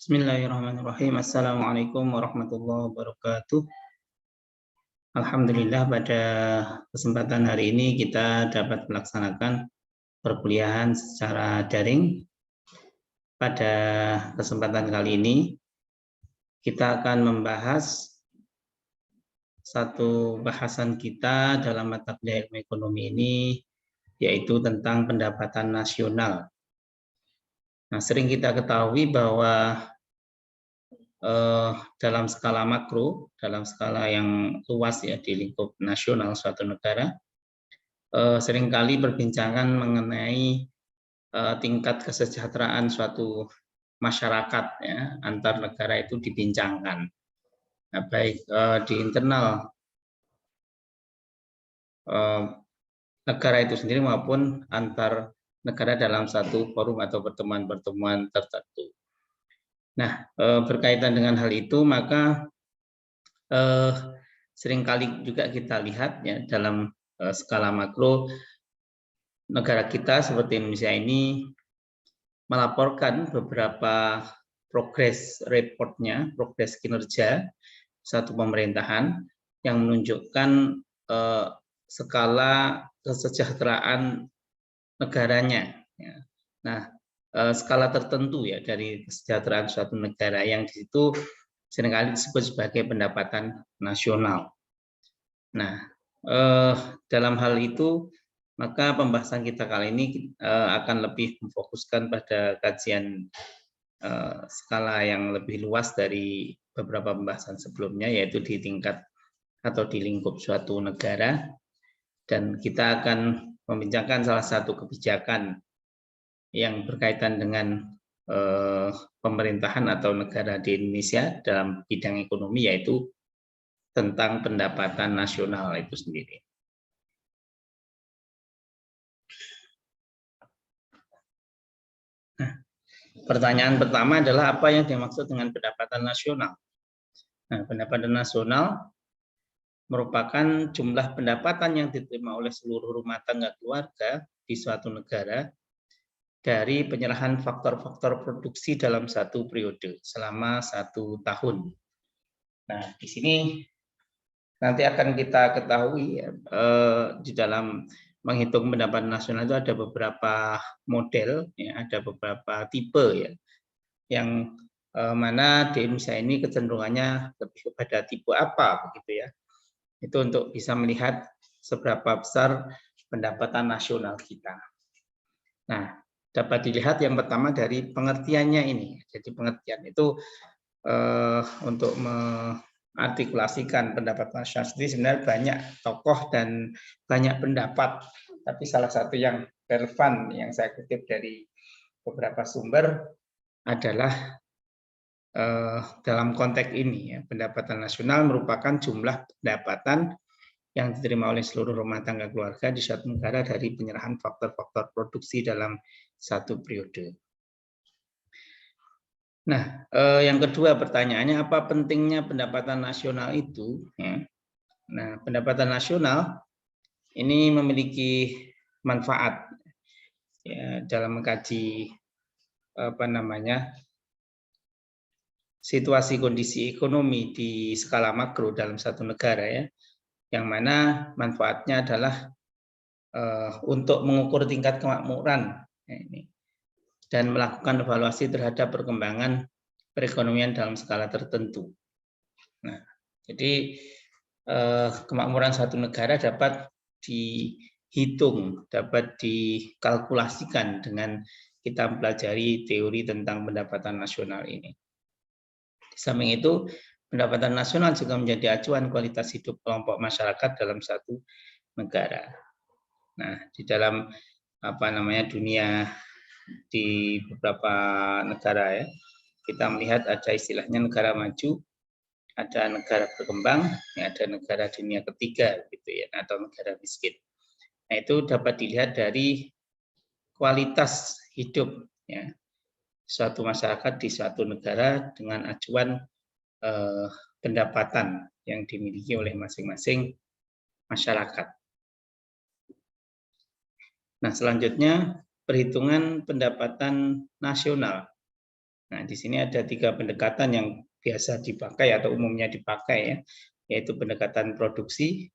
Bismillahirrahmanirrahim. Assalamualaikum warahmatullahi wabarakatuh. Alhamdulillah pada kesempatan hari ini kita dapat melaksanakan perkuliahan secara daring. Pada kesempatan kali ini kita akan membahas satu bahasan kita dalam mata kuliah ilmu ekonomi ini, yaitu tentang pendapatan nasional. Nah, sering kita ketahui bahwa dalam skala makro, dalam skala yang luas ya di lingkup nasional suatu negara, seringkali perbincangan mengenai tingkat kesejahteraan suatu masyarakat ya, antar negara itu dibincangkan. Nah, baik di internal negara itu sendiri maupun antar negara dalam satu forum atau pertemuan-pertemuan tertentu. Nah, berkaitan dengan hal itu, maka seringkali juga kita lihat ya dalam skala makro negara kita seperti Indonesia ini melaporkan beberapa progres reportnya, progres kinerja satu pemerintahan yang menunjukkan skala kesejahteraan negaranya. Ya. Nah, skala tertentu ya dari kesejahteraan suatu negara yang di situ seringkali disebut sebagai pendapatan nasional. Nah, dalam hal itu maka pembahasan kita kali ini akan lebih memfokuskan pada kajian skala yang lebih luas dari beberapa pembahasan sebelumnya, yaitu di tingkat atau di lingkup suatu negara, dan kita akan membincangkan salah satu kebijakan yang berkaitan dengan pemerintahan atau negara di Indonesia dalam bidang ekonomi, yaitu tentang pendapatan nasional itu sendiri. Nah, pertanyaan pertama adalah apa yang dimaksud dengan pendapatan nasional? Nah, pendapatan nasional merupakan jumlah pendapatan yang diterima oleh seluruh rumah tangga keluarga di suatu negara dari penyerahan faktor-faktor produksi dalam satu periode selama 1 tahun. Nah, di sini nanti akan kita ketahui ya, di dalam menghitung pendapatan nasional itu ada beberapa model, ya, ada beberapa tipe ya, yang mana di Indonesia ini kecenderungannya lebih kepada tipe apa begitu ya. Itu untuk bisa melihat seberapa besar pendapatan nasional kita. Nah, dapat dilihat yang pertama dari pengertiannya ini. Jadi pengertian itu untuk mengartikulasikan pendapatan nasional sendiri sebenarnya banyak tokoh dan banyak pendapat. Tapi salah satu yang relevan yang saya kutip dari beberapa sumber adalah dalam konteks ini ya, pendapatan nasional merupakan jumlah pendapatan yang diterima oleh seluruh rumah tangga keluarga di suatu negara dari penyerahan faktor-faktor produksi dalam satu periode. Nah, yang kedua pertanyaannya, apa pentingnya pendapatan nasional itu? Ya. Nah, pendapatan nasional ini memiliki manfaat ya, dalam mengkaji situasi kondisi ekonomi di skala makro dalam satu negara ya, yang mana manfaatnya adalah untuk mengukur tingkat kemakmuran ya, ini, dan melakukan evaluasi terhadap perkembangan perekonomian dalam skala tertentu. Nah, jadi kemakmuran satu negara dapat dihitung, dapat dikalkulasikan dengan kita mempelajari teori tentang pendapatan nasional ini. Di samping itu, pendapatan nasional juga menjadi acuan kualitas hidup kelompok masyarakat dalam satu negara. Nah, di dalam dunia di beberapa negara ya, kita melihat ada istilahnya negara maju, ada negara berkembang, ada negara dunia ketiga gitu ya, atau negara miskin. Nah, itu dapat dilihat dari kualitas hidup ya, suatu masyarakat di suatu negara dengan acuan pendapatan yang dimiliki oleh masing-masing masyarakat. Nah, selanjutnya perhitungan pendapatan nasional. Nah, di sini ada 3 pendekatan yang biasa dipakai atau umumnya dipakai ya, yaitu pendekatan produksi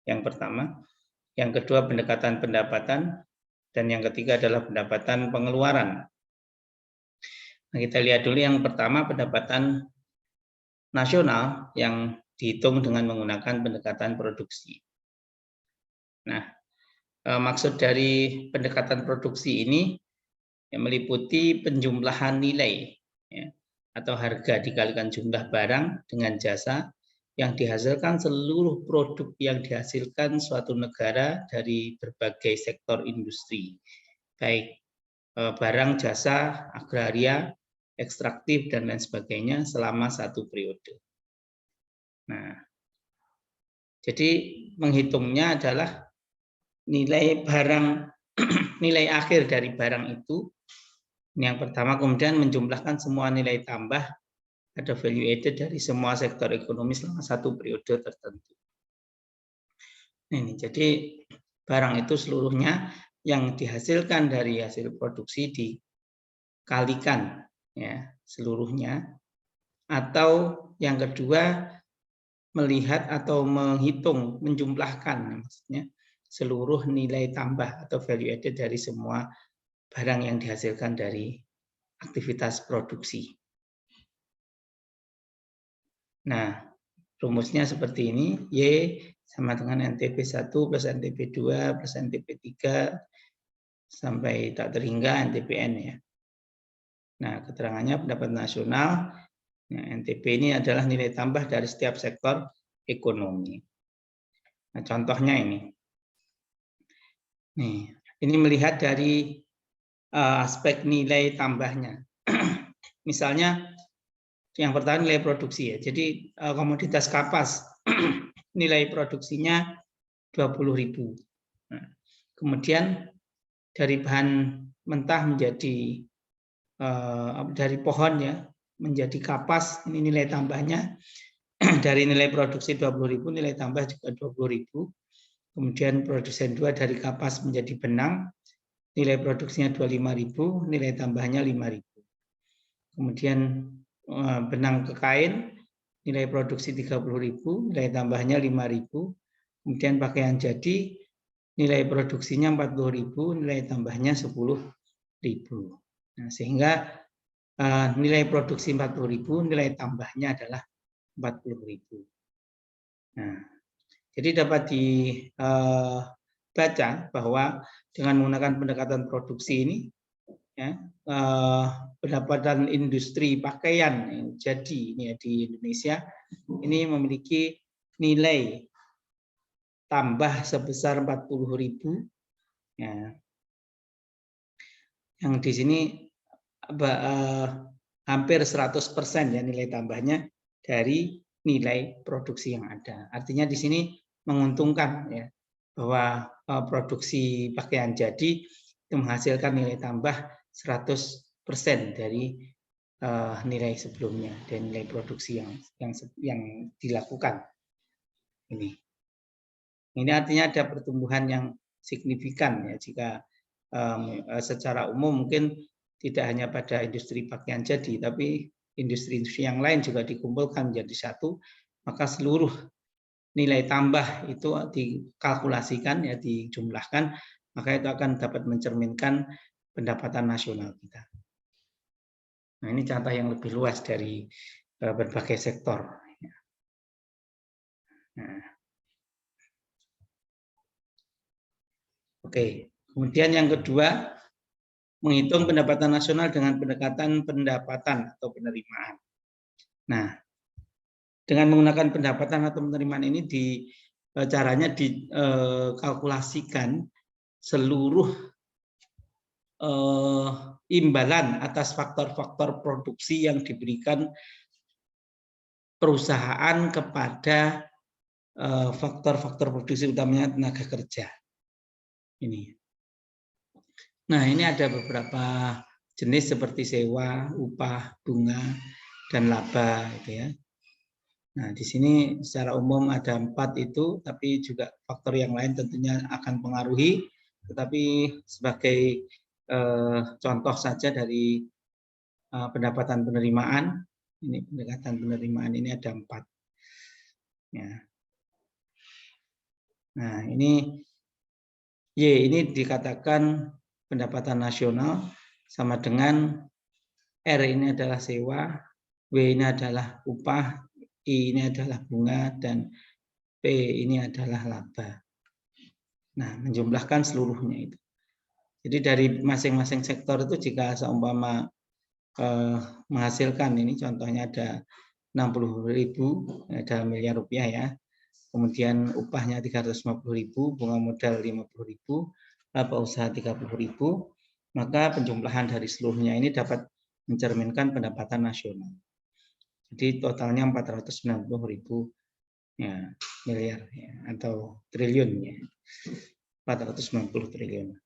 yang pertama, yang kedua pendekatan pendapatan, dan yang ketiga adalah pendapatan pengeluaran. Nah, kita lihat dulu yang pertama, pendapatan nasional yang dihitung dengan menggunakan pendekatan produksi. Nah, maksud dari pendekatan produksi ini yang meliputi penjumlahan nilai ya, atau harga dikalikan jumlah barang dengan jasa yang dihasilkan seluruh produk yang dihasilkan suatu negara dari berbagai sektor industri, baik barang, jasa, agraria, ekstraktif, dan lain sebagainya selama satu periode. Nah, jadi menghitungnya adalah nilai barang, nilai akhir dari barang itu. Ini yang pertama, kemudian menjumlahkan semua nilai tambah atau value added dari semua sektor ekonomi selama satu periode tertentu. Ini jadi barang itu seluruhnya yang dihasilkan dari hasil produksi dikalikan ya seluruhnya, atau yang kedua melihat atau menghitung, menjumlahkan maksudnya seluruh nilai tambah atau value added dari semua barang yang dihasilkan dari aktivitas produksi. Nah, rumusnya seperti ini, Y sama dengan NTP1 plus NTP2 plus NTP3 sampai tak terhingga NTPN ya. Nah, keterangannya pendapat nasional, nah, NTP ini adalah nilai tambah dari setiap sektor ekonomi. Nah, contohnya ini. Nih, ini melihat dari aspek nilai tambahnya. Misalnya, yang pertama nilai produksi ya. Jadi komoditas kapas nilai produksinya 20.000. Nah, kemudian dari bahan mentah menjadi dari pohon ya menjadi kapas, ini nilai tambahnya dari nilai produksi 20.000, nilai tambah juga 20.000. Kemudian produsen 2 dari kapas menjadi benang, nilai produksinya 25.000, nilai tambahnya 5.000. Kemudian benang ke kain, nilai produksi 30.000, nilai tambahnya 5.000. Kemudian pakaian jadi, nilai produksinya 40.000, nilai tambahnya 10.000. Nah, sehingga nilai produksi 40.000, nilai tambahnya adalah 40.000. Nah, jadi dapat dibaca bahwa dengan menggunakan pendekatan produksi ini, ya, pendapatan industri pakaian yang jadi ini ya, di Indonesia ini memiliki nilai tambah sebesar 40.000 ya, yang di sini hampir 100% ya nilai tambahnya dari nilai produksi yang ada. Artinya di sini menguntungkan ya bahwa produksi pakaian jadi itu menghasilkan nilai tambah 100% dari nilai sebelumnya dan nilai produksi yang dilakukan. Ini artinya ada pertumbuhan yang signifikan ya jika secara umum mungkin tidak hanya pada industri pakaian jadi, tapi industri-industri yang lain juga dikumpulkan menjadi satu, maka seluruh nilai tambah itu dikalkulasikan ya dijumlahkan, maka itu akan dapat mencerminkan pendapatan nasional kita. Nah, ini contoh yang lebih luas dari berbagai sektor. Nah. Oke, kemudian yang kedua, menghitung pendapatan nasional dengan pendekatan pendapatan atau penerimaan. Nah, dengan menggunakan pendapatan atau penerimaan ini caranya dikalkulasikan seluruh imbalan atas faktor-faktor produksi yang diberikan perusahaan kepada faktor-faktor produksi utamanya tenaga kerja. Ini. Nah, ini ada beberapa jenis seperti sewa, upah, bunga, dan laba, gitu ya. Nah, di sini secara umum ada 4 itu, tapi juga faktor yang lain tentunya akan pengaruhi. Tetapi sebagai contoh saja dari pendapatan penerimaan. Ini pendekatan penerimaan ini ada 4. Ya. Nah, ini Y ini dikatakan pendapatan nasional sama dengan R ini adalah sewa, W ini adalah upah, I ini adalah bunga, dan P ini adalah laba. Nah, menjumlahkan seluruhnya itu. Jadi dari masing-masing sektor itu jika seumpama menghasilkan, ini contohnya ada 60.000 dalam miliar rupiah ya. Kemudian upahnya 350.000, bunga modal 50.000, laba usaha 30.000, maka penjumlahan dari seluruhnya ini dapat mencerminkan pendapatan nasional. Jadi totalnya 490.000 ya, miliar ya, atau triliun ya. 490 triliun.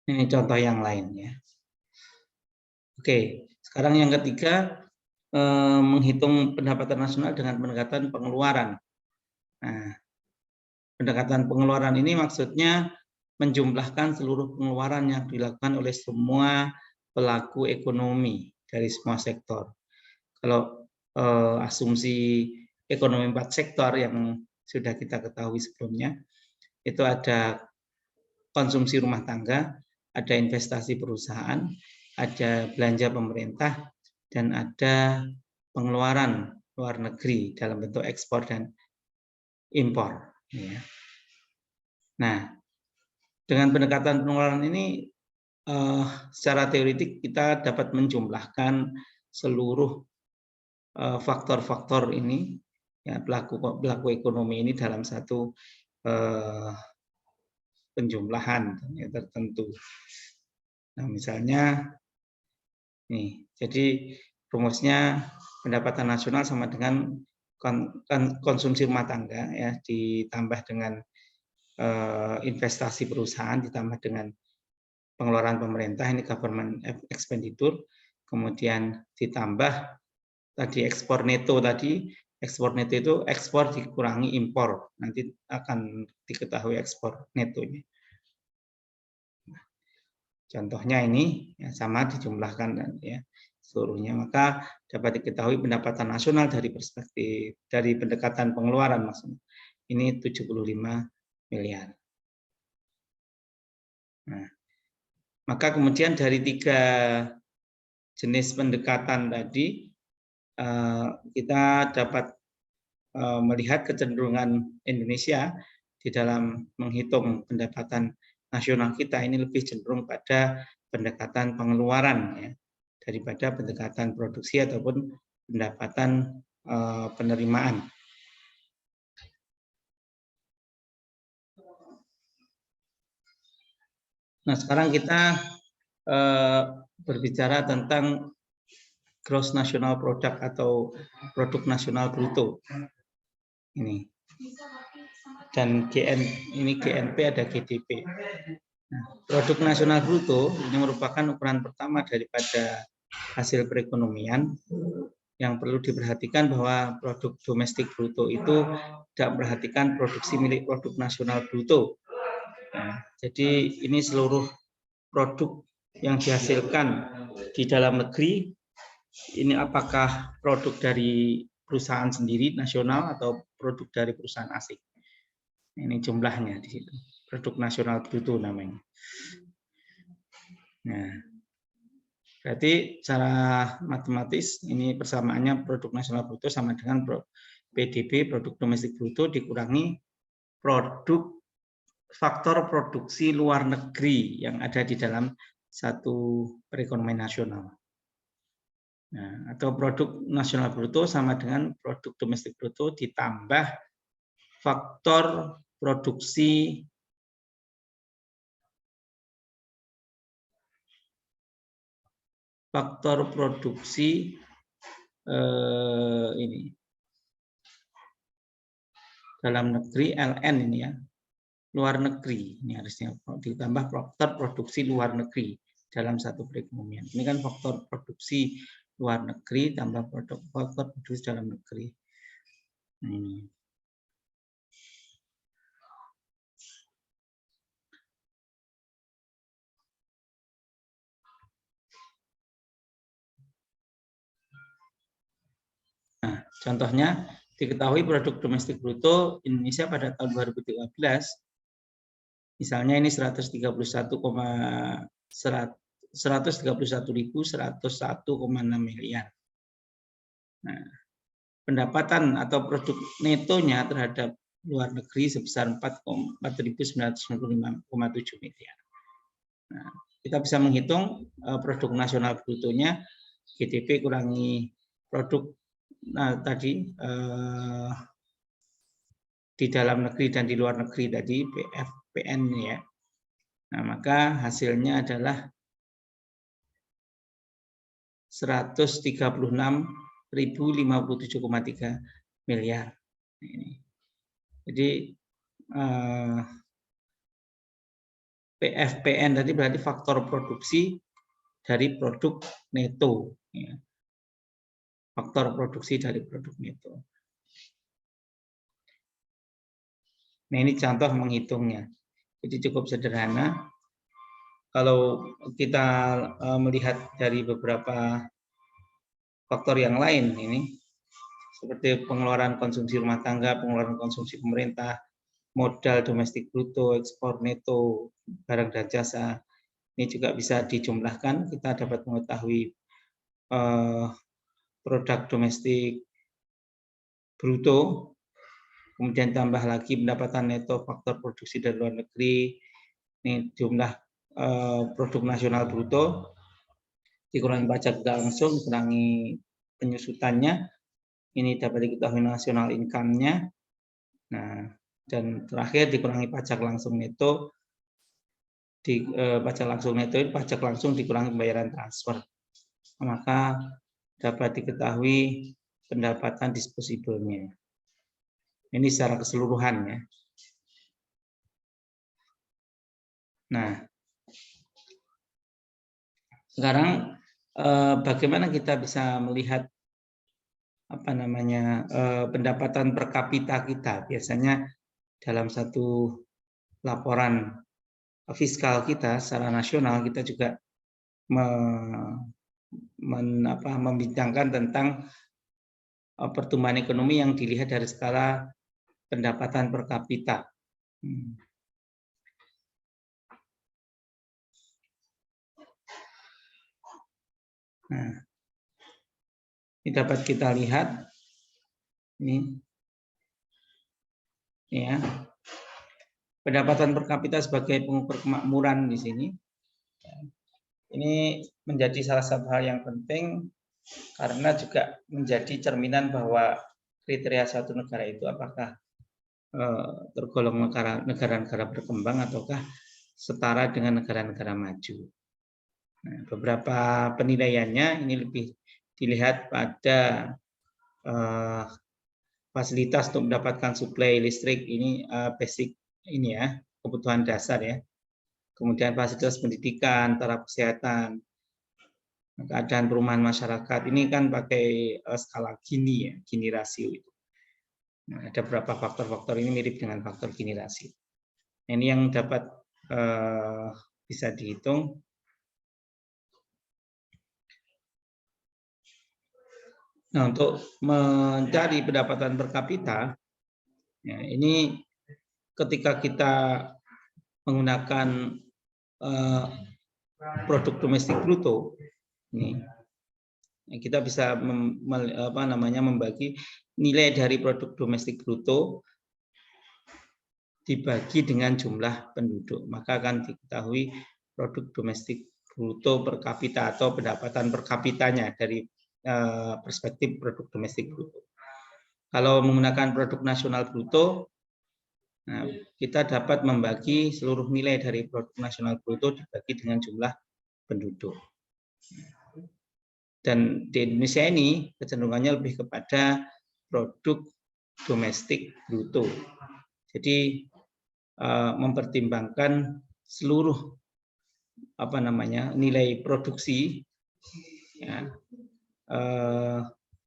Ini contoh yang lain ya. Oke, sekarang yang ketiga, menghitung pendapatan nasional dengan pendekatan pengeluaran. Nah, pendekatan pengeluaran ini maksudnya menjumlahkan seluruh pengeluaran yang dilakukan oleh semua pelaku ekonomi dari semua sektor. Kalau asumsi ekonomi 4 sektor yang sudah kita ketahui sebelumnya, itu ada konsumsi rumah tangga, ada investasi perusahaan, ada belanja pemerintah, dan ada pengeluaran luar negeri dalam bentuk ekspor dan impor. Ya. Nah, dengan pendekatan pengeluaran ini, secara teoretik kita dapat menjumlahkan seluruh faktor-faktor ini, ya, pelaku ekonomi ini dalam satu penjumlahan ya, tertentu. Nah, misalnya nih, jadi rumusnya pendapatan nasional sama dengan konsumsi rumah tangga ya, ditambah dengan investasi perusahaan, ditambah dengan pengeluaran pemerintah, ini government expenditure, kemudian ditambah tadi ekspor neto tadi. Ekspor neto itu ekspor dikurangi impor, nanti akan diketahui ekspor netonya. Contohnya ini ya, sama dijumlahkan ya seluruhnya, maka dapat diketahui pendapatan nasional dari perspektif dari pendekatan pengeluaran maksudnya ini 75 miliar. Nah, maka kemudian dari 3 jenis pendekatan tadi kita dapat melihat kecenderungan Indonesia di dalam menghitung pendapatan nasional kita ini lebih cenderung pada pendekatan pengeluaran ya, daripada pendekatan produksi ataupun pendapatan penerimaan. Nah, sekarang kita berbicara tentang gross national product atau produk nasional bruto. Ini. Dan ini GNP ada GDP. Nah, produk nasional bruto ini merupakan ukuran pertama daripada hasil perekonomian. Yang perlu diperhatikan bahwa produk domestik bruto itu tidak memperhatikan produksi milik produk nasional bruto. Nah, jadi ini seluruh produk yang dihasilkan di dalam negeri, ini apakah produk dari perusahaan sendiri nasional atau produk dari perusahaan asing. Ini jumlahnya di situ. Produk nasional bruto namanya. Nah, berarti secara matematis ini persamaannya produk nasional bruto sama dengan PDB, produk domestik bruto, dikurangi produk faktor produksi luar negeri yang ada di dalam satu perekonomian nasional. Nah, atau produk nasional bruto sama dengan produk domestik bruto ditambah faktor produksi ini dalam negeri LN ini ya, luar negeri ini harusnya ditambah faktor produksi luar negeri dalam satu perekonomian. Ini kan faktor produksi luar negeri tambah faktor produksi dalam negeri. Ini. Contohnya, diketahui produk domestik bruto Indonesia pada tahun 2013 misalnya ini 131.101.101,6 miliar. Nah, pendapatan atau produk netonya terhadap luar negeri sebesar 4.995,7 miliar. Nah, kita bisa menghitung produk nasional brutonya GDP kurangi produk tadi di dalam negeri dan di luar negeri tadi PFPN ya. Nah, maka hasilnya adalah 136.057,3 miliar. Jadi PFPN tadi berarti faktor produksi dari produk neto. Ya. Faktor produksi dari produk neto. Nah, ini contoh menghitungnya. Jadi cukup sederhana. Kalau kita melihat dari beberapa faktor yang lain ini, seperti pengeluaran konsumsi rumah tangga, pengeluaran konsumsi pemerintah, modal domestik bruto, ekspor neto, barang dan jasa, ini juga bisa dijumlahkan. Kita dapat mengetahui produk domestik bruto, kemudian tambah lagi pendapatan neto faktor produksi dari luar negeri, ini jumlah produk nasional bruto, dikurangi pajak tidak langsung, dikurangi penyusutannya, ini dapat diketahui nasional income-nya. Nah, dan terakhir dikurangi pajak langsung neto, pajak langsung neto itu pajak langsung dikurangi pembayaran transfer. Maka dapat diketahui pendapatan disposibelnya. Ini secara keseluruhan ya. Nah, sekarang bagaimana kita bisa melihat pendapatan per kapita kita? Biasanya dalam satu laporan fiskal kita secara nasional kita juga membincangkan tentang pertumbuhan ekonomi yang dilihat dari skala pendapatan per kapita. Nah, ini dapat kita lihat ini ya. Pendapatan per kapita sebagai pengukur kemakmuran di sini. Ini menjadi salah satu hal yang penting karena juga menjadi cerminan bahwa kriteria suatu negara itu apakah tergolong negara-negara berkembang ataukah setara dengan negara-negara maju. Nah, beberapa penilaiannya ini lebih dilihat pada fasilitas untuk mendapatkan suplai listrik, ini basic ini ya, kebutuhan dasar ya. Kemudian fasilitas pendidikan, taraf kesehatan, keadaan perumahan masyarakat, ini kan pakai skala Gini ya, Gini rasio itu. Nah, ada beberapa faktor-faktor ini mirip dengan faktor Gini rasio. Ini yang dapat bisa dihitung. Nah, untuk mencari pendapatan per kapita, ya, ini ketika kita menggunakan produk domestik bruto, ini kita bisa membagi nilai dari produk domestik bruto dibagi dengan jumlah penduduk, maka akan diketahui produk domestik bruto per kapita atau pendapatan per kapitanya dari perspektif produk domestik bruto. Kalau menggunakan produk nasional bruto, nah, kita dapat membagi seluruh nilai dari produk nasional bruto dibagi dengan jumlah penduduk. Dan di Indonesia ini kecenderungannya lebih kepada produk domestik bruto. Jadi mempertimbangkan seluruh nilai produksi ya,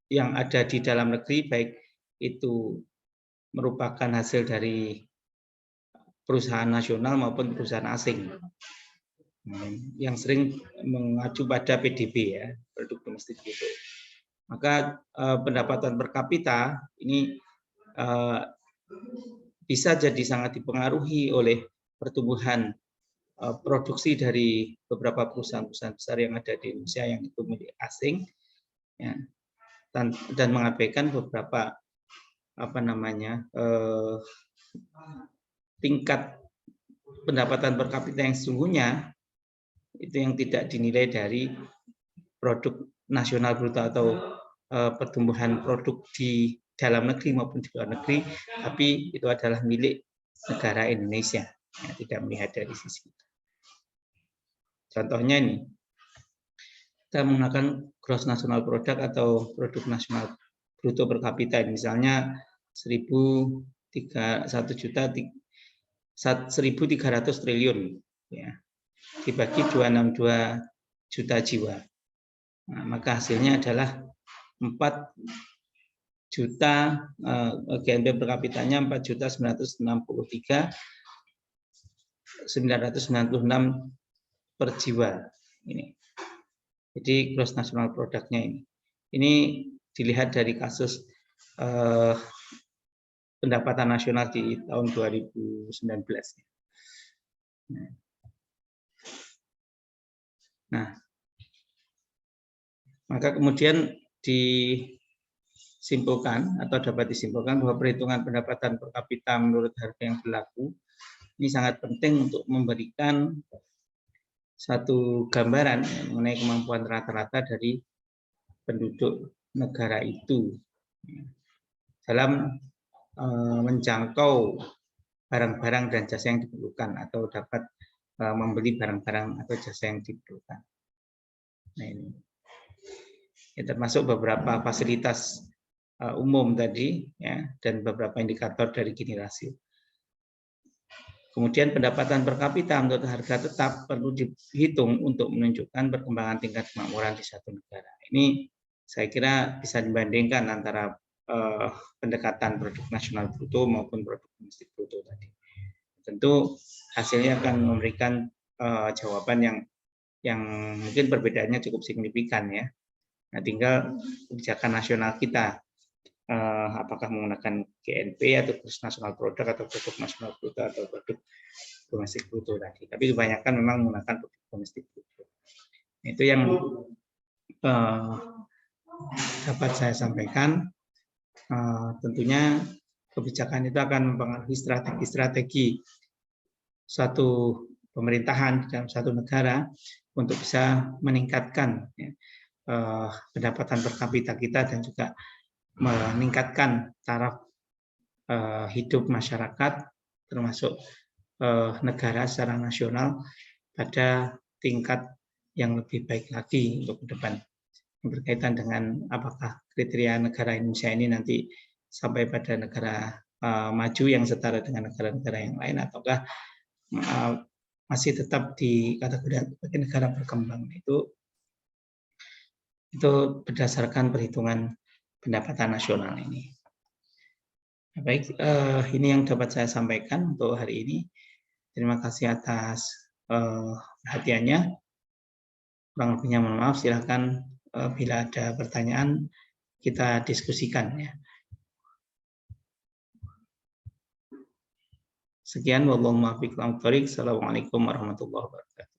yang ada di dalam negeri, baik itu merupakan hasil dari perusahaan nasional maupun perusahaan asing, yang sering mengacu pada PDB ya, produk domestik bruto. Maka pendapatan per kapita ini bisa jadi sangat dipengaruhi oleh pertumbuhan produksi dari beberapa perusahaan-perusahaan besar yang ada di Indonesia yang itu milik asing, ya, dan mengabaikan beberapa tingkat pendapatan per kapita yang sesungguhnya itu yang tidak dinilai dari produk nasional bruto atau pertumbuhan produk di dalam negeri maupun di luar negeri, tapi itu adalah milik negara Indonesia, ya, tidak melihat dari sisi itu. Contohnya ini, kita menggunakan gross national product atau produk nasional bruto per kapita, misalnya 1.300 triliun, ya, dibagi 262 juta jiwa. Nah, maka hasilnya adalah 4 juta GNP per kapitanya 4.963.996 per jiwa ini. Jadi gross national product-nya ini dilihat dari kasus pendapatan nasional di tahun 2019. Nah, maka kemudian disimpulkan atau dapat disimpulkan bahwa perhitungan pendapatan per kapita menurut harga yang berlaku ini sangat penting untuk memberikan satu gambaran mengenai kemampuan rata-rata dari penduduk negara itu dalam menjangkau barang-barang dan jasa yang diperlukan atau dapat membeli barang-barang atau jasa yang diperlukan. Nah, ini ya, termasuk beberapa fasilitas umum tadi, ya, dan beberapa indikator dari Gini rasio. Kemudian pendapatan per kapita menurut harga tetap perlu dihitung untuk menunjukkan perkembangan tingkat kemakmuran di satu negara. Ini saya kira bisa dibandingkan antara pendekatan produk nasional bruto maupun produk domestik bruto tadi. Tentu hasilnya akan memberikan jawaban yang mungkin perbedaannya cukup signifikan, ya. Nah, tinggal kebijakan nasional kita apakah menggunakan GNP atau gross national product atau produk nasional bruto atau produk domestik bruto tadi. Tapi kebanyakan memang menggunakan produk domestik bruto. Itu yang dapat saya sampaikan. Tentunya kebijakan itu akan mempengaruhi strategi-strategi suatu pemerintahan dalam satu negara untuk bisa meningkatkan, ya, pendapatan per kapita kita dan juga meningkatkan taraf hidup masyarakat termasuk negara secara nasional pada tingkat yang lebih baik lagi untuk ke depan. Berkaitan dengan apakah kriteria negara Indonesia ini nanti sampai pada negara maju yang setara dengan negara-negara yang lain ataukah masih tetap dikategorikan sebagai negara berkembang. Itu berdasarkan perhitungan pendapatan nasional ini. Baik, ini yang dapat saya sampaikan untuk hari ini. Terima kasih atas perhatiannya. Kurang lebihnya mohon maaf. Silakan bila ada pertanyaan kita diskusikan, ya. Sekian, wallahu muwaffiq. Assalamualaikum warahmatullahi wabarakatuh.